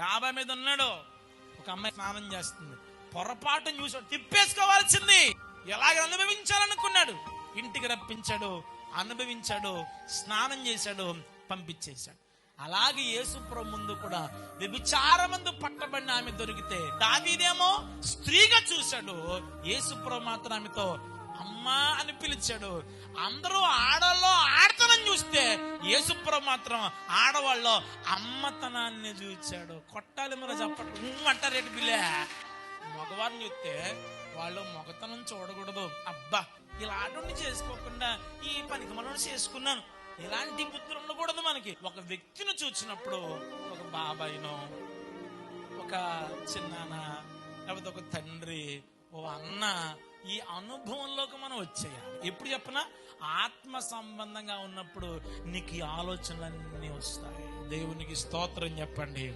డాబా మీద ఉన్నాడు, ఒక అమ్మాయి స్నానం చేస్తుంది, పొరపాటు చూసాడు, తిప్పేసుకోవాల్సింది, ఎలాగ అనుభవించాలనుకున్నాడు. ఇంటికి రప్పించాడు, అనుభవించాడు, స్నానం చేశాడు, పంపించేశాడు. అలాగే యేసుప్రభు ముందు కూడా వ్యభిచారమందు పట్టబడిన ఆమె దొరికితే దావీదేమో స్త్రీగా చూశాడు, యేసుప్రభు మాత్రం ఆమెతో అమ్మా అని పిలిచాడు. అందరూ ఆడల్లో ఆడతనం చూస్తే యేసుప్రభు మాత్రం ఆడవాళ్ళలో అమ్మతనాన్ని చూచాడు. కొట్టాలి మన చెప్పట్లు అంటారేటి బిల్లే. మగవారిని చూస్తే వాళ్ళు మగతనం చూడకూడదు, అబ్బా ఇలాంటి చేసుకోకుండా ఈ పనికి మనం చేసుకున్నాను, ఇలాంటి బుద్ధులు ఉండకూడదు మనకి. ఒక వ్యక్తిని చూసినప్పుడు, ఒక బాబాయినో, ఒక చిన్నాన్న, లేకపోతే ఒక తండ్రి, ఓ అన్న, ఈ అనుభవంలోకి మనం వచ్చేయాలి. ఎప్పుడు చెప్పనా, ఆత్మ సంబంధంగా ఉన్నప్పుడు నీకు ఈ ఆలోచనలన్నీ వస్తాయి. దేవునికి స్తోత్రం చెప్పండి.